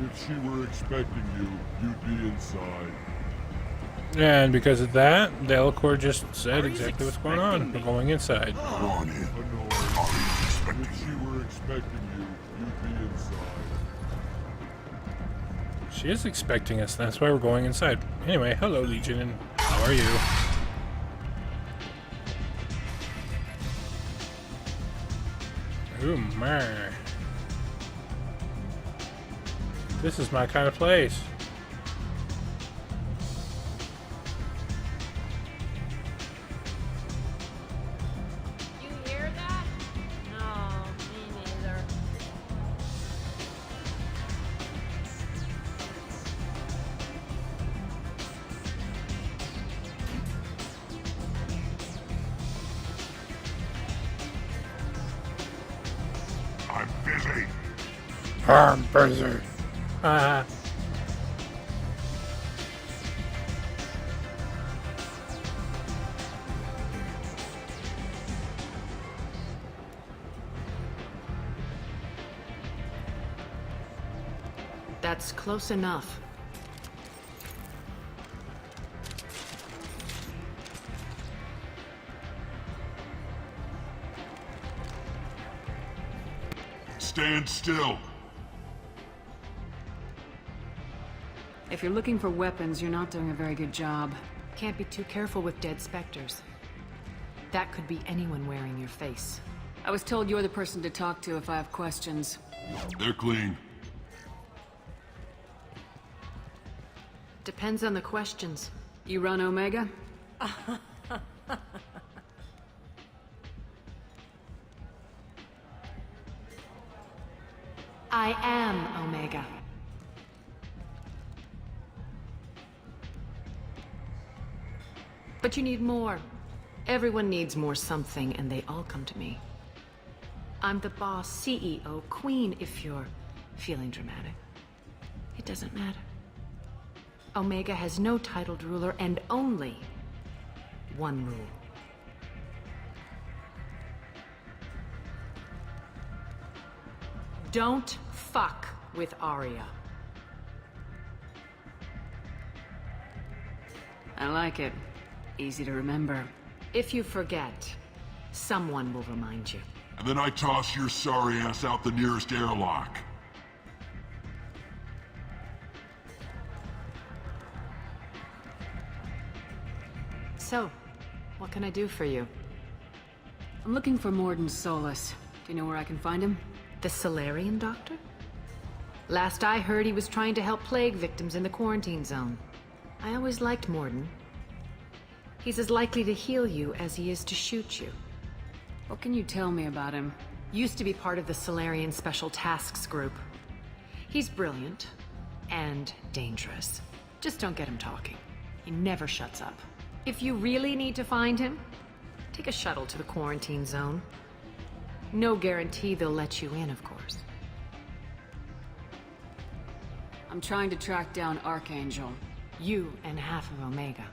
If she were expecting you, you'd be inside. And because of that, the Elcor just said exactly what's going on. We're going inside. Come on in. If she were expecting you, you'd be inside. She is expecting us. That's why we're going inside. Anyway, hello, Legion, and how are you? Ooh, my. This is my kind of place. You hear that? No, me neither. I'm busy. I'm busy. Ah. That's close enough. Stand still. If you're looking for weapons, you're not doing a very good job. Can't be too careful with dead specters. That could be anyone wearing your face. I was told you're the person to talk to if I have questions. They're clean. Depends on the questions. You run Omega? I am Omega. But you need more. Everyone needs more something, and they all come to me. I'm the boss, CEO, queen, if you're feeling dramatic. It doesn't matter. Omega has no titled ruler and only one rule. Don't fuck with Arya. I like it. Easy to remember. If you forget, someone will remind you. And then I toss your sorry ass out the nearest airlock. So, what can I do for you? I'm looking for Morden Solus. Do you know where I can find him? The Solarian doctor? Last I heard, he was trying to help plague victims in the quarantine zone. I always liked Morden. He's as likely to heal you as he is to shoot you. What can you tell me about him? Used to be part of the Solarian Special Tasks Group. He's brilliant and dangerous. Just don't get him talking. He never shuts up. If you really need to find him, take a shuttle to the quarantine zone. No guarantee they'll let you in, of course. I'm trying to track down Archangel. You and half of Omega.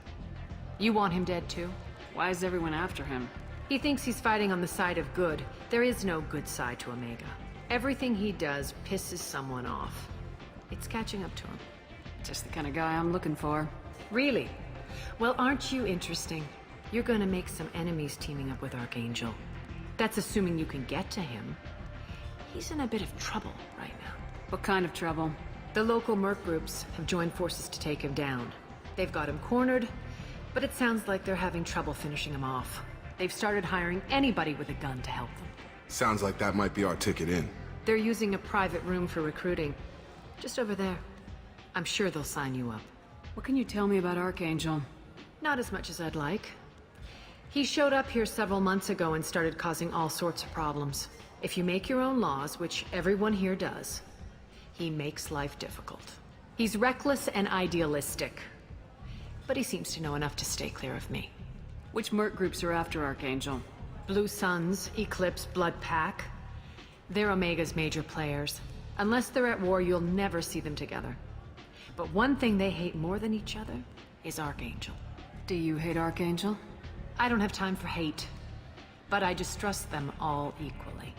You want him dead too? Why is everyone after him? He thinks he's fighting on the side of good. There is no good side to Omega. Everything he does pisses someone off. It's catching up to him. Just the kind of guy I'm looking for. Really? Well, aren't you interesting? You're gonna make some enemies teaming up with Archangel. That's assuming you can get to him. He's in a bit of trouble right now. What kind of trouble? The local merc groups have joined forces to take him down. They've got him cornered, but it sounds like they're having trouble finishing him off. They've started hiring anybody with a gun to help them. Sounds like that might be our ticket in. They're using a private room for recruiting. Just over there. I'm sure they'll sign you up. What can you tell me about Archangel? Not as much as I'd like. He showed up here several months ago and started causing all sorts of problems. If you make your own laws, which everyone here does, he makes life difficult. He's reckless and idealistic. But he seems to know enough to stay clear of me. Which merc groups are after Archangel? Blue Suns, Eclipse, Blood Pack. They're Omega's major players. Unless they're at war, you'll never see them together. But one thing they hate more than each other is Archangel. Do you hate Archangel? I don't have time for hate, but I distrust them all equally.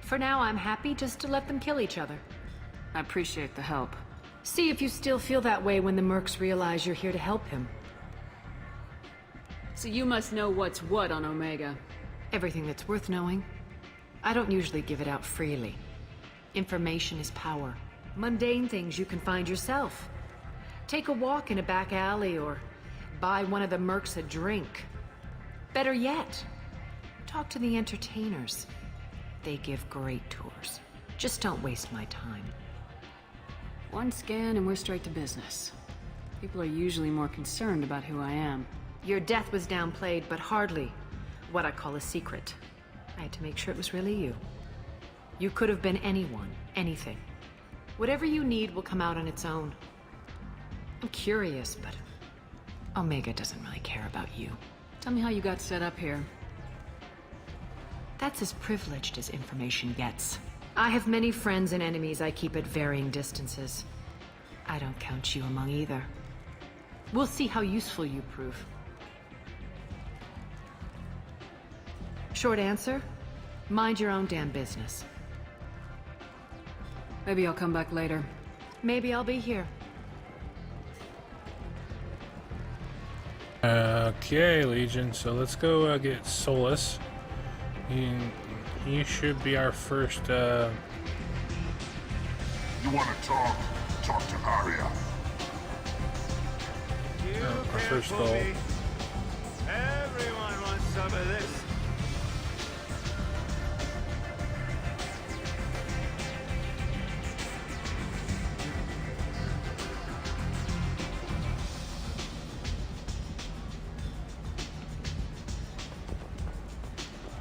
For now, I'm happy just to let them kill each other. I appreciate the help. See if you still feel that way when the mercs realize you're here to help him. So you must know what's what on Omega. Everything that's worth knowing. I don't usually give it out freely. Information is power. Mundane things you can find yourself. Take a walk in a back alley or buy one of the mercs a drink. Better yet, talk to the entertainers. They give great tours. Just don't waste my time. One scan and we're straight to business. People are usually more concerned about who I am. Your death was downplayed, but hardly what I call a secret. I had to make sure it was really you. You could have been anyone, anything. Whatever you need will come out on its own. I'm curious, but Omega doesn't really care about you. Tell me how you got set up here. That's as privileged as information gets. I have many friends and enemies I keep at varying distances. I don't count you among either. We'll see how useful you prove. Short answer, mind your own damn business. Maybe I'll come back later. Maybe I'll be here. Okay, Legion, so let's go get Solus. He should be our first, You want to talk? Talk to Arya. our first goal. Everyone wants some of this.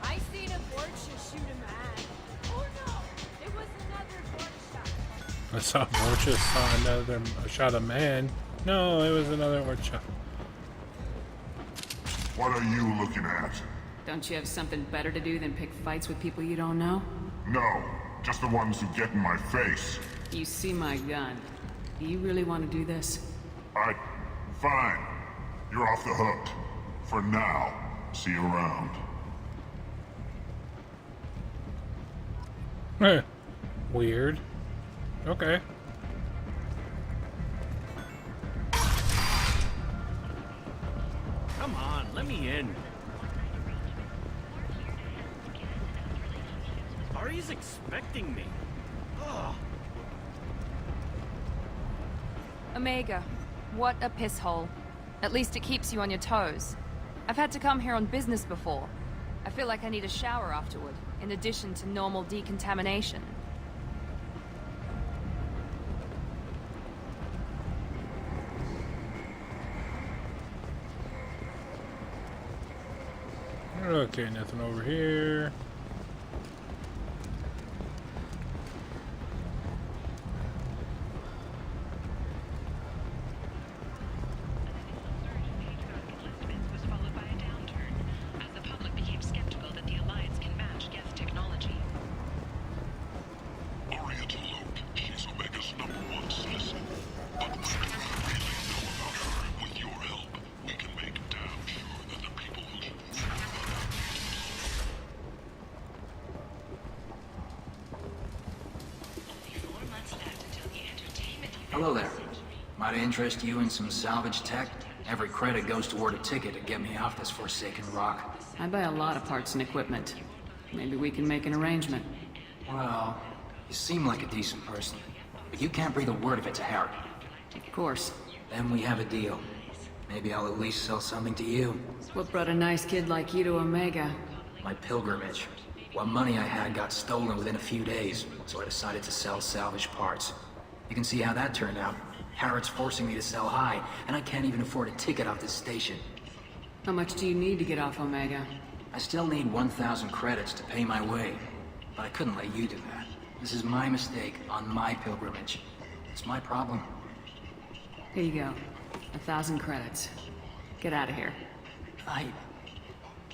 I seen a Borgia shoot a man. Oh no, it was another Borgia. I saw Morcha shot a man. No, it was another Orcha. What are you looking at? Don't you have something better to do than pick fights with people you don't know? No, just the ones who get in my face. You see my gun. Do you really want to do this? Fine. You're off the hook. For now. See you around. Weird. Okay. Come on, let me in. Ari's expecting me. Ugh. Omega, what a piss hole. At least it keeps you on your toes. I've had to come here on business before. I feel like I need a shower afterward, in addition to normal decontamination. Okay, nothing over here. was followed by a downturn, as the public became skeptical that the Alliance can match Geth technology. Arya to Luke. She's Omega's #1 citizen. But what do we really know about her? With your help, we can make damn sure that the people who should know about her. Only 4 months left until the entertainment event. Hello there. Might I interest you in some salvage tech? Every credit goes toward a ticket to get me off this forsaken rock. I buy a lot of parts and equipment. Maybe we can make an arrangement. Well, you seem like a decent person, but you can't breathe a word of it to Harry. Of course. Then we have a deal. Maybe I'll at least sell something to you. What brought a nice kid like you to Omega? My pilgrimage. What money I had got stolen within a few days, so I decided to sell salvage parts. You can see how that turned out. Harrod's forcing me to sell high, and I can't even afford a ticket off this station. How much do you need to get off Omega? I still need 1,000 credits to pay my way, but I couldn't let you do that. This is my mistake on my pilgrimage. It's my problem. Here you go. 1,000 credits. Get out of here.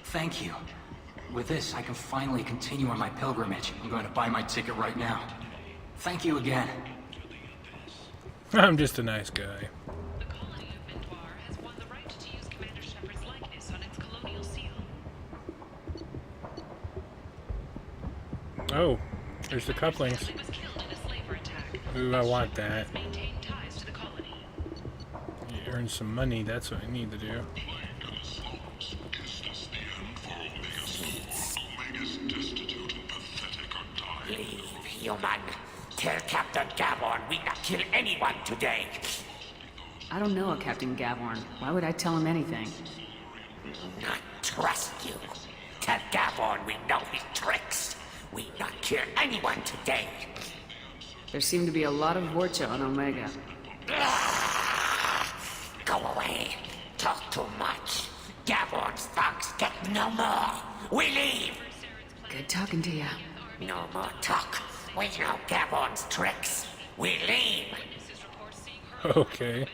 Thank you. With this, I can finally continue on my pilgrimage. I'm going to buy my ticket right now. Thank you again. I'm just a nice guy. The colony of Mindoir has won the right to use Commander Shepard's likeness on its colonial seal. Oh, there's the couplings. He was killed in a slaver attack. Ooh, I want that. Maintain ties earn some money. That's what I need to do. Leave, human. Tell Captain Gavorn we not kill anyone today. I don't know a Captain Gavorn. Why would I tell him anything? Not trust you. Tell Gavorn we know his tricks. We not kill anyone today. There seem to be a lot of Vorcha on Omega. Go away. Talk too much. Gavorn's thugs get no more. We leave. Good talking to you. No more talk. We know Gavorn's tricks. We leave. Okay.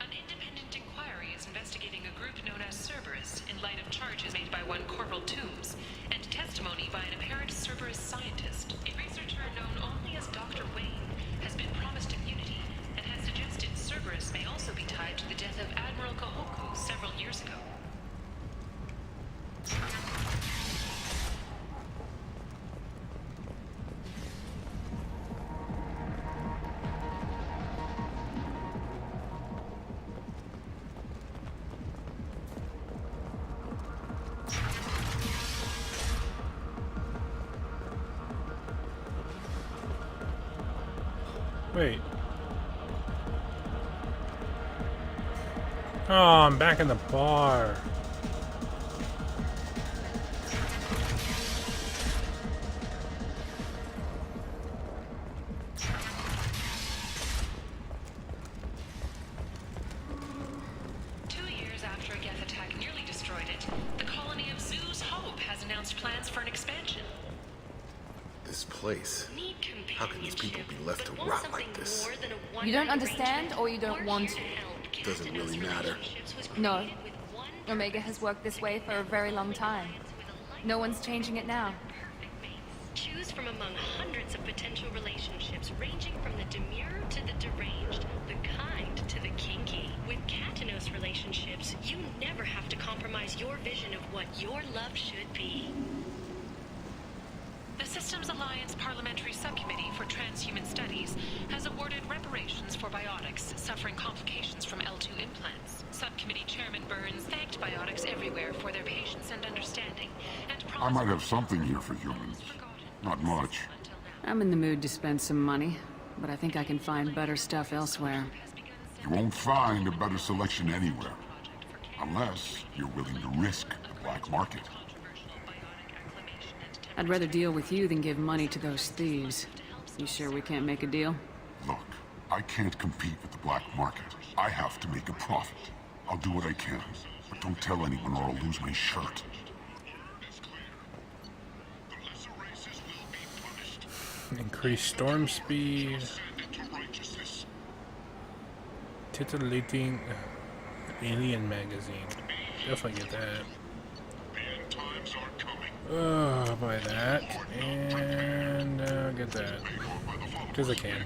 An independent inquiry is investigating a group known as Cerberus in light of charges made by one Corporal Toombs and testimony by an apparent Cerberus scientist. A researcher known only as Dr. Wayne has been promised immunity and has suggested Cerberus may also be tied to the death of Admiral Kahoku several years ago. Wait. Oh, I'm back in the bar. After a Geth attack nearly destroyed it, the colony of Zoo's Hope has announced plans for an expansion. This place. How can these people be left to rot like this? You don't understand, or you don't want to? Doesn't really matter. No. Omega has worked this way for a very long time. No one's changing it now. Choose from among hundreds of potential relationships ranging from the demure to the deranged, the kind to the kinky. With Katanos relationships, you never have to compromise your vision of what your love should be. The Systems Alliance Parliamentary Subcommittee for Transhuman Studies has awarded reparations for biotics suffering complications from L2 implants. Subcommittee Chairman Burns thanked biotics everywhere for their patience and understanding, and I might have something here for humans. Not much. I'm in the mood to spend some money, but I think I can find better stuff elsewhere. You won't find a better selection anywhere. Unless you're willing to risk the black market. I'd rather deal with you than give money to those thieves. You sure we can't make a deal? Look, I can't compete with the black market. I have to make a profit. I'll do what I can, but don't tell anyone or I'll lose my shirt. Increase storm speed. Titillating alien magazine. Definitely get that. Oh, buy that. And get that. Because I can.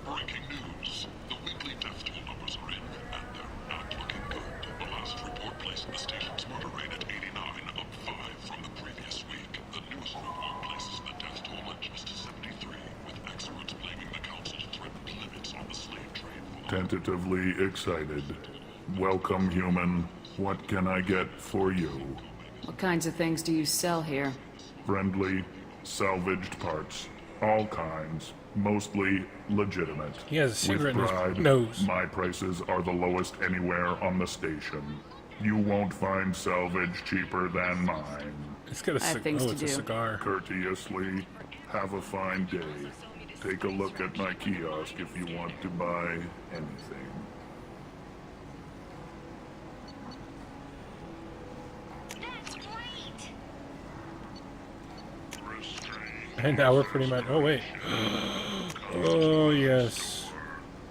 Breaking news. The weekly death toll numbers are in, and they're not looking good. The last report placed the station's murder rate at 89, up 5 from the previous week. The newest report places the death toll at just 73, with experts blaming the council's threatened limits on the slave trade. Tentatively excited. Welcome, human. What can I get for you? What kinds of things do you sell here? Friendly, salvaged parts. All kinds. Mostly legitimate. He has a cigarette With in pride, his nose. My prices are the lowest anywhere on the station. You won't find salvage cheaper than mine. It's got a it's a cigar. Courteously, have a fine day. Take a look at my kiosk if you want to buy anything. And now we're pretty much... Oh, wait. Oh, yes.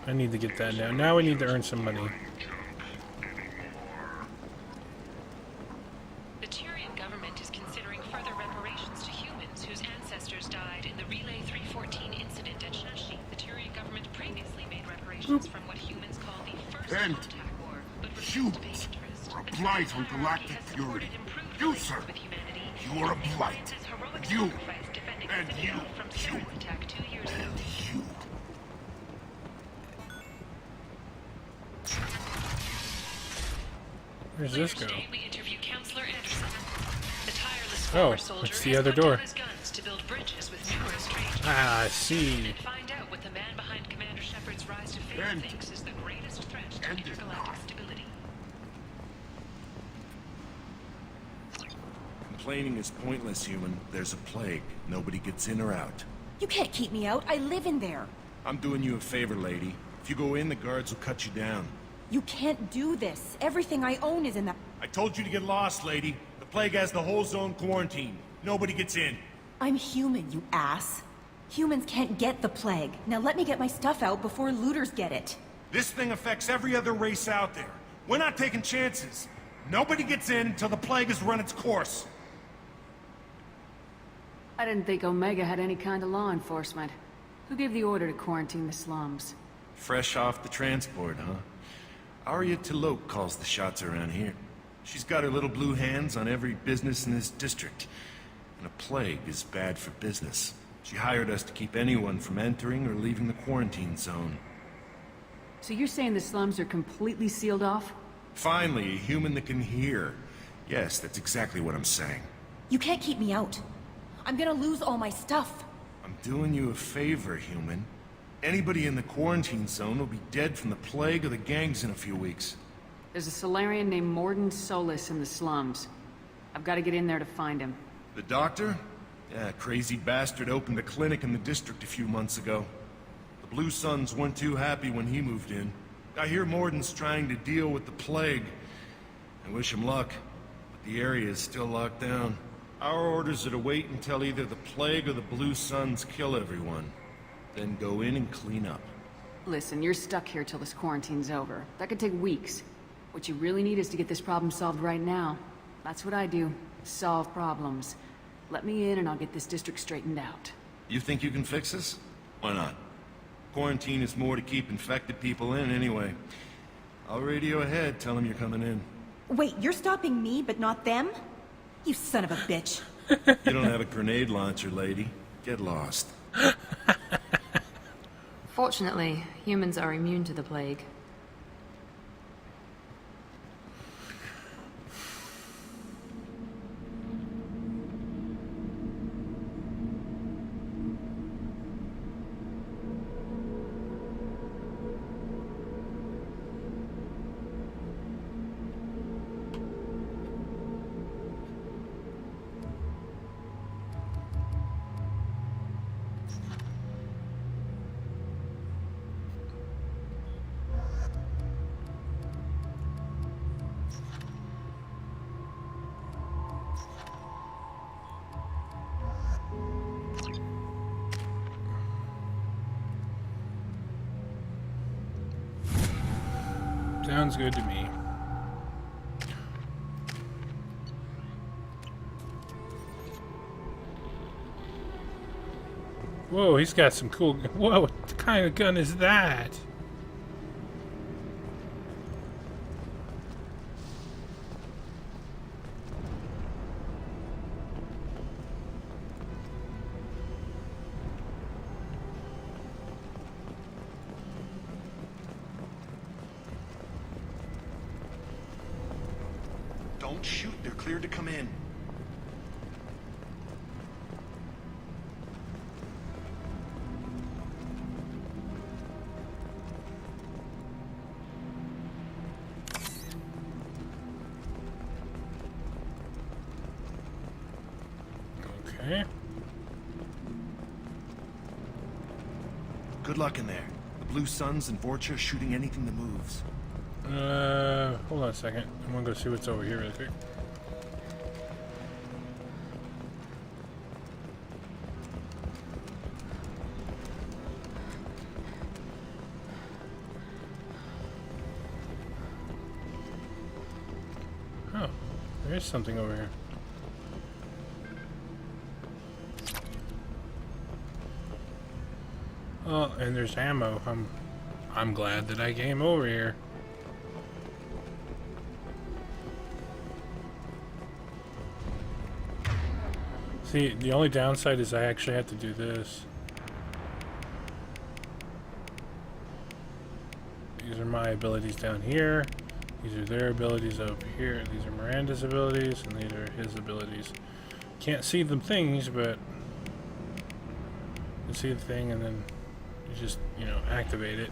I need to get that now. Now we need to earn some money. The Tyrian government is considering further reparations to humans whose ancestors died in the Relay 314 incident at Shashi. The Tyrian government previously made reparations from what humans call the First Contact War, but refused to pay interest. Are a blight on galactic purity. You, sir. You are a blight. And you. And you. And you. Where's this go? Today we interview Counselor Anderson. The tireless Oh, former soldier it's the has other put down door. his guns to build bridges with numerous strangers. Ah, I see. And find out what the man behind Commander Shepard's rise to fame thinks is the greatest threat to intergalactic stability. Complaining is pointless, human. There's a plague. Nobody gets in or out. You can't keep me out. I live in there. I'm doing you a favor, lady. If you go in, the guards will cut you down. You can't do this. Everything I own is in the... I told you to get lost, lady. The plague has the whole zone quarantined. Nobody gets in. I'm human, you ass. Humans can't get the plague. Now let me get my stuff out before looters get it. This thing affects every other race out there. We're not taking chances. Nobody gets in until the plague has run its course. I didn't think Omega had any kind of law enforcement. Who gave the order to quarantine the slums? Fresh off the transport, huh? Arya T'Loak calls the shots around here. She's got her little blue hands on every business in this district. And a plague is bad for business. She hired us to keep anyone from entering or leaving the quarantine zone. So you're saying the slums are completely sealed off? Finally, a human that can hear. Yes, that's exactly what I'm saying. You can't keep me out. I'm gonna lose all my stuff. I'm doing you a favor, human. Anybody in the quarantine zone will be dead from the plague or the gangs in a few weeks. There's a Solarian named Morden Solis in the slums. I've got to get in there to find him. The doctor? Yeah, crazy bastard opened a clinic in the district a few months ago. The Blue Suns weren't too happy when he moved in. I hear Morden's trying to deal with the plague. I wish him luck, but the area is still locked down. Our orders are to wait until either the plague or the Blue Suns kill everyone. Then go in and clean up. Listen, you're stuck here till this quarantine's over. That could take weeks. What you really need is to get this problem solved right now. That's what I do. Solve problems. Let me in and I'll get this district straightened out. You think you can fix this? Why not? Quarantine is more to keep infected people in anyway. I'll radio ahead, tell them you're coming in. Wait, you're stopping me, but not them? You son of a bitch. You don't have a grenade launcher, lady. Get lost. Fortunately, humans are immune to the plague. Sounds good to me. Whoa, he's got some cool... Whoa, what kind of gun is that? Don't shoot, they're cleared to come in. Okay. Good luck in there. The Blue Suns and Vorcha are shooting anything that moves. Hold on a second. I'm gonna go see what's over here really quick. Oh, there is something over here. Oh, and there's ammo. I'm glad that I came over here. See, the only downside is I actually have to do this. These are my abilities down here. These are their abilities over here. These are Miranda's abilities, and these are his abilities. Can't see the things, but you see the thing, and then you just, you know, activate it.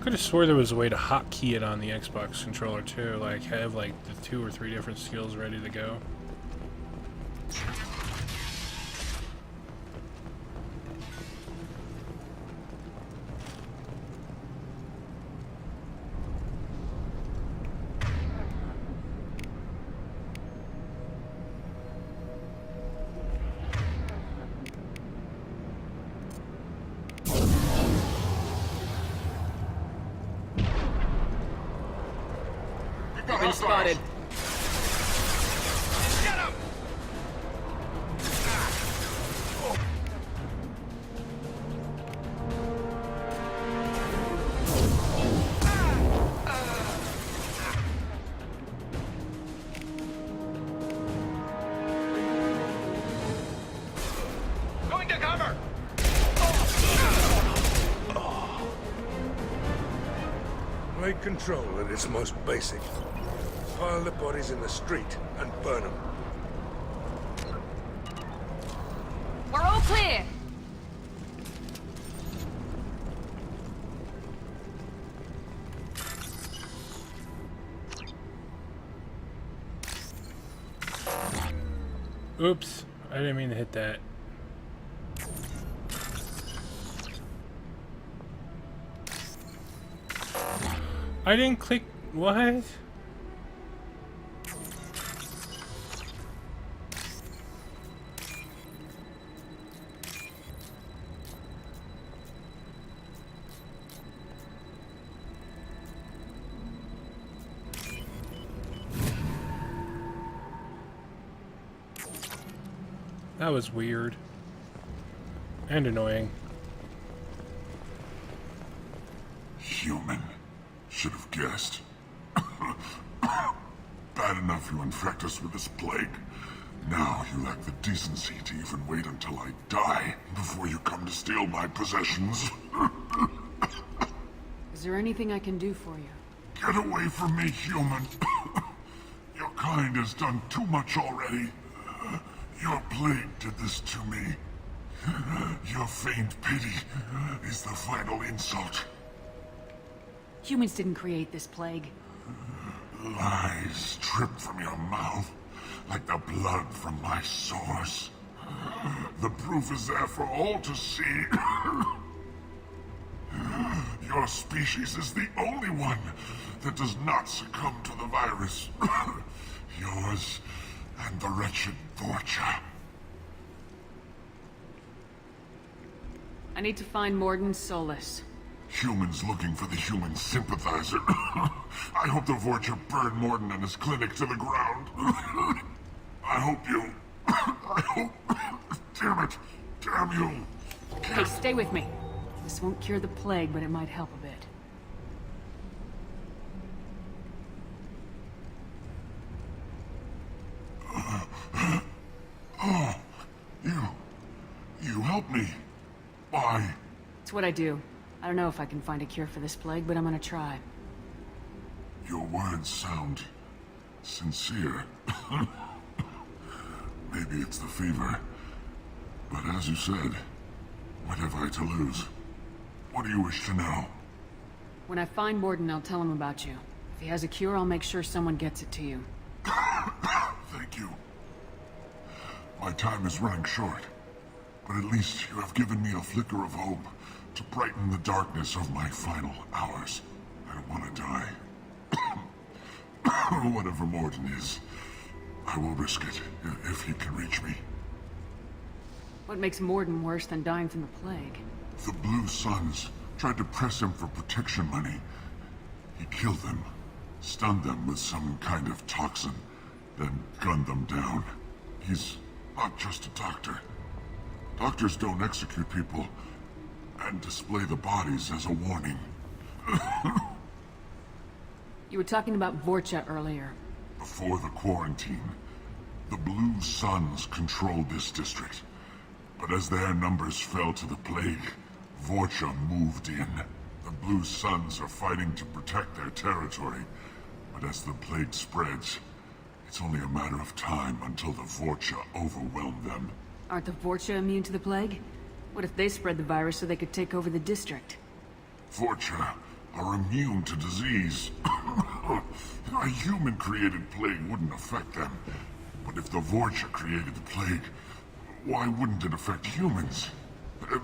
Could have swore there was a way to hotkey it on the Xbox controller too, like have like the 2 or 3 different skills ready to go. Been spotted. Get him! Going to cover! Plague control at its most basic. Pile the bodies in the street and burn them. We're all clear. Oops, I didn't mean to hit that. I didn't click. What? That was weird. And annoying. Human. Should have guessed. Bad enough you infect us with this plague. Now you lack the decency to even wait until I die before you come to steal my possessions. Is there anything I can do for you? Get away from me, human. Your kind has done too much already. Your plague did this to me. Your feigned pity is the final insult. Humans didn't create this plague. Lies drip from your mouth like the blood from my sores. The proof is there for all to see. Your species is the only one that does not succumb to the virus. Yours and the wretched Vorcha. I need to find Morden Solus. Humans looking for the human sympathizer. I hope the Vorcha burned Morden and his clinic to the ground. I hope you... I hope... Damn it. Damn you. Hey, stay with me. This won't cure the plague, but it might help a bit. Oh, you helped me. Why? It's what I do. I don't know if I can find a cure for this plague, but I'm gonna try. Your words sound sincere. Maybe it's the fever. But as you said, what have I to lose? What do you wish to know? When I find Morden, I'll tell him about you. If he has a cure, I'll make sure someone gets it to you. Thank you. My time is running short, but at least you have given me a flicker of hope to brighten the darkness of my final hours. I don't want to die. Whatever Morden is, I will risk it if he can reach me. What makes Morden worse than dying from the plague? The Blue Suns tried to press him for protection money. He killed them, stunned them with some kind of toxin, then gunned them down. He's not just a doctor. Doctors don't execute people and display the bodies as a warning. You were talking about Vorcha earlier. Before the quarantine, the Blue Suns controlled this district. But as their numbers fell to the plague, Vorcha moved in. The Blue Suns are fighting to protect their territory, but as the plague spreads, it's only a matter of time until the Vorcha overwhelm them. Aren't the Vorcha immune to the plague? What if they spread the virus so they could take over the district? Vorcha are immune to disease. A human-created plague wouldn't affect them. But if the Vorcha created the plague, why wouldn't it affect humans?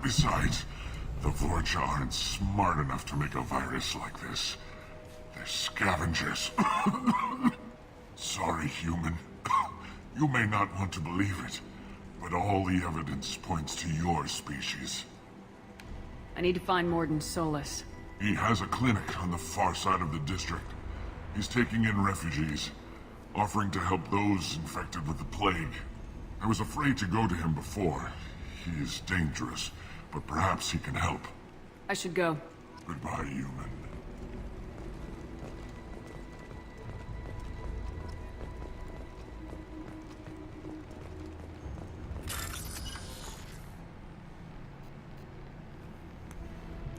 Besides, the Vorcha aren't smart enough to make a virus like this. They're scavengers. Sorry, human. You may not want to believe it, but all the evidence points to your species. I need to find Morden Solus. He has a clinic on the far side of the district. He's taking in refugees, offering to help those infected with the plague. I was afraid to go to him before. He is dangerous, but perhaps he can help. I should go. Goodbye, human.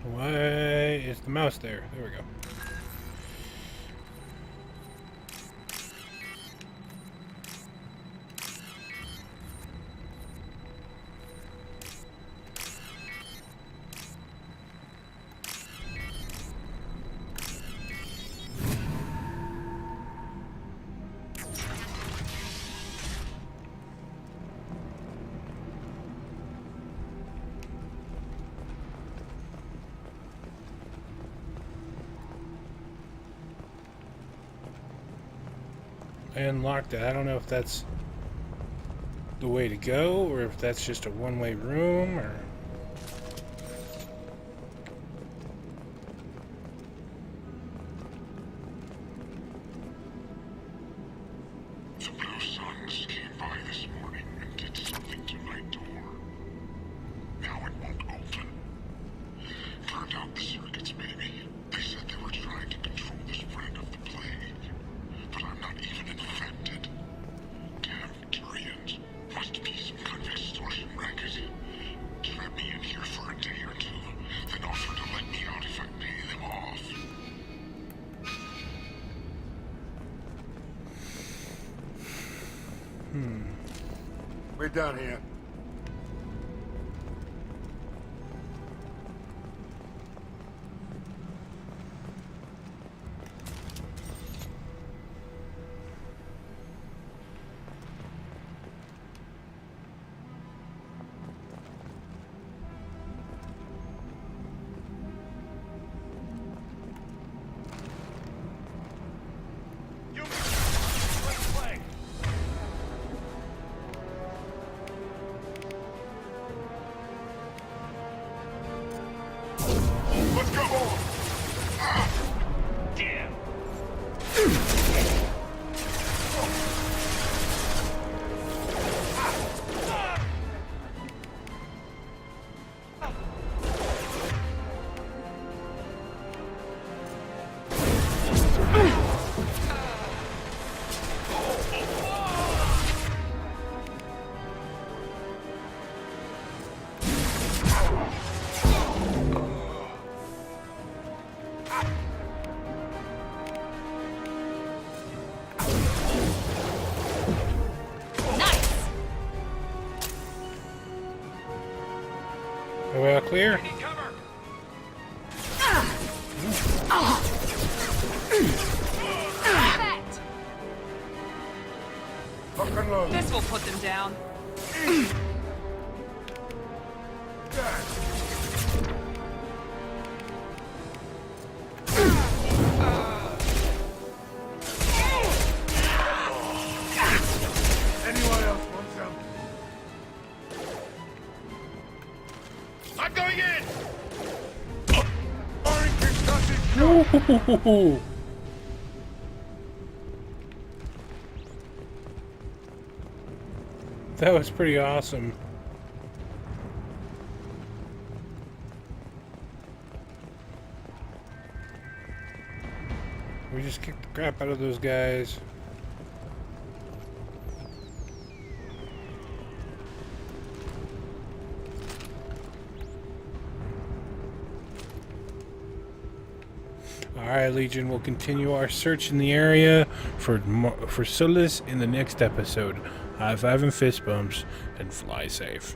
Why is the mouse there? There we go. I unlocked it. I don't know if that's the way to go or if that's just a one-way room or... The Blue Suns came by this morning and did something to my door. Now it won't open. Turned out the circuits, maybe. They said they were trying to control the spread of the plague. But I'm not even infected. Damn Turians. Must be some kind of extortion racket. Trap me in here for a day or two, then offer to let me out if I pay them off. We're done here. Let's go! Damn. Are we all clear? This will put them down. Anyone else want some? I'm going in! Orange concussive Ooh. That was pretty awesome. We just kicked the crap out of those guys. Alright, Legion, we'll continue our search in the area for Solis in the next episode. High five and fist bumps, and fly safe.